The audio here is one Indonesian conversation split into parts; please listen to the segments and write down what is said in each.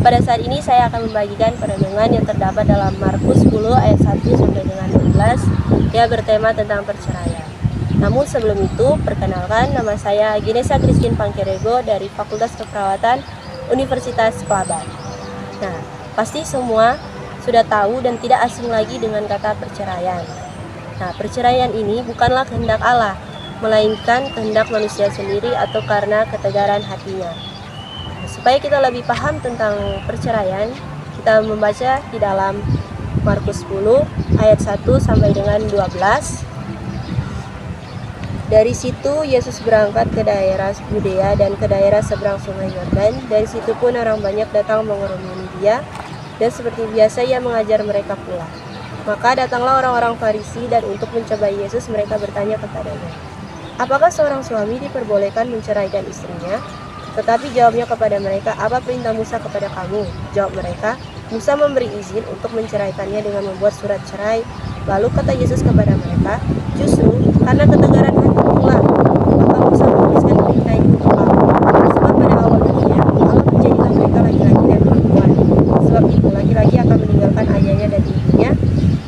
Pada saat ini saya akan membagikan perenungan yang terdapat dalam Markus 10 ayat 1 sampai dengan 12 yang bertema tentang perceraian. Namun sebelum itu, perkenalkan, nama saya Ginesa Christine Pangkerego dari Fakultas Keperawatan Universitas Kelabar. Nah, pasti semua sudah tahu dan tidak asing lagi dengan kata perceraian. Nah, perceraian ini bukanlah kehendak Allah, melainkan kehendak manusia sendiri atau karena ketegaran hatinya. Supaya kita lebih paham tentang perceraian, kita membaca di dalam Markus 10 ayat 1 sampai dengan 12. Dari situ Yesus berangkat ke daerah Yudea dan ke daerah seberang sungai Yordan. Dari situ pun orang banyak datang mengerumuni dia, dan seperti biasa ia mengajar mereka pula. Maka datanglah orang-orang Farisi, dan untuk mencobai Yesus mereka bertanya kepadanya, apakah seorang suami diperbolehkan menceraikan istrinya? Tetapi jawabnya kepada mereka, apa perintah Musa kepada kamu? Jawab mereka, Musa memberi izin untuk menceraikannya dengan membuat surat cerai. Lalu kata Yesus kepada mereka, justru karena ketegaran hati pula, maka Musa menuliskan perintah itu untuk kamu. Sebab pada awal dunia, Allah menjadikan mereka laki-laki dan perempuan. Sebab itu laki-laki akan meninggalkan ayahnya dan ibunya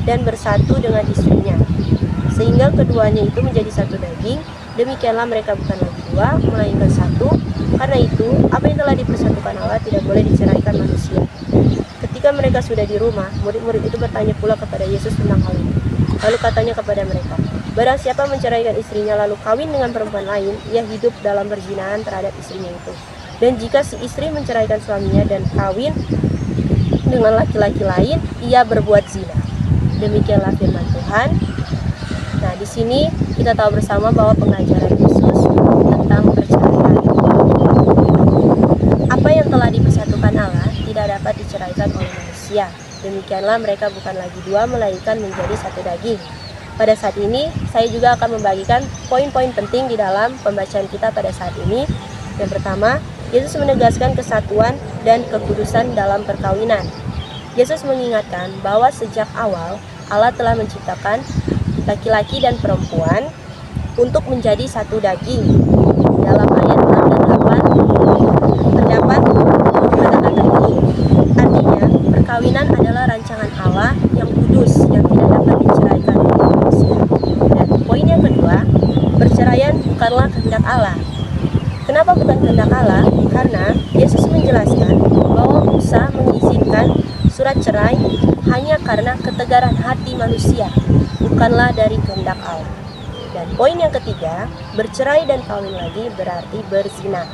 dan bersatu dengan istrinya, sehingga keduanya itu menjadi satu daging. Demikianlah mereka bukan lagi dua, melainkan satu. Karena itu, apa yang telah dipersatukan Allah tidak boleh diceraikan manusia. Ketika mereka sudah di rumah, murid-murid itu bertanya pula kepada Yesus tentang hal itu. Lalu katanya kepada mereka, barang siapa menceraikan istrinya lalu kawin dengan perempuan lain, ia hidup dalam perzinahan terhadap istrinya itu. Dan jika si istri menceraikan suaminya dan kawin dengan laki-laki lain, ia berbuat zina. Demikianlah firman Tuhan. Nah, di sini kita tahu bersama bahwa pengajaran Yesus tentang perceraian. Apa yang telah dipersatukan Allah tidak dapat diceraikan oleh manusia. Demikianlah mereka bukan lagi dua, melainkan menjadi satu daging. Pada saat ini, saya juga akan membagikan poin-poin penting di dalam pembacaan kita pada saat ini. Yang pertama, Yesus menegaskan kesatuan dan kekudusan dalam perkawinan. Yesus mengingatkan bahwa sejak awal Allah telah menciptakan laki-laki dan perempuan untuk menjadi satu daging. Dalam ayat 6 dan 8 terdapat kata-kata ini. Artinya, perkawinan adalah rancangan Allah yang kudus yang tidak dapat diceraikan oleh manusia. Dan poin yang kedua, perceraian bukanlah kehendak Allah. Kenapa bukan kehendak Allah? Karena Yesus menjelaskan bahwa Musa mengizinkan surat cerai hanya karena ketegaran hati manusia, bukanlah dari kehendak Allah. Dan poin yang ketiga, bercerai dan kawin lagi berarti berzina.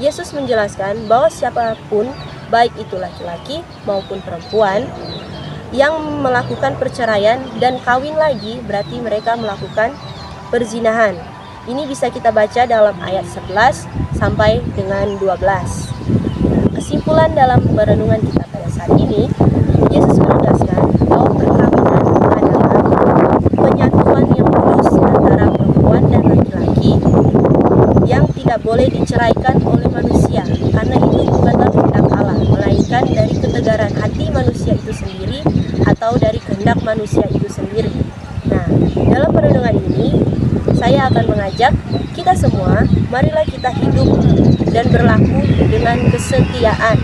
Yesus menjelaskan bahwa siapapun, baik itu laki-laki maupun perempuan, yang melakukan perceraian dan kawin lagi berarti mereka melakukan perzinahan. Ini bisa kita baca dalam ayat 11 sampai dengan 12. Kesimpulan dalam perenungan kita pada saat ini, Yesus menegaskan bahwa perkawinan adalah penyatuan yang kudus antara perempuan dan laki-laki yang tidak boleh diceraikan oleh manusia, karena itu bukanlah kehendak Allah, melainkan dari ketegaran hati manusia itu sendiri atau dari kehendak manusia itu sendiri. Nah, dalam perenungan ini saya akan mengajak kita semua, marilah kita hidup dan berlaku dengan kesetiaan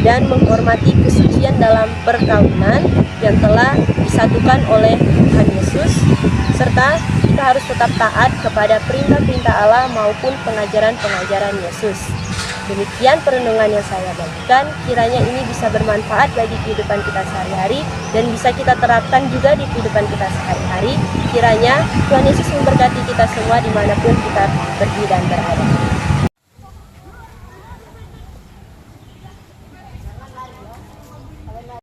dan menghormati kesucian dalam perkawinan yang telah disatukan oleh Tuhan Yesus, serta kita harus tetap taat kepada perintah-perintah Allah maupun pengajaran-pengajaran Yesus. Demikian perenungan yang saya bagikan, kiranya ini bisa bermanfaat bagi kehidupan kita sehari-hari dan bisa kita terapkan juga di kehidupan kita sehari-hari. Kiranya Tuhan Yesus memberkati kita semua dimanapun kita pergi dan berada.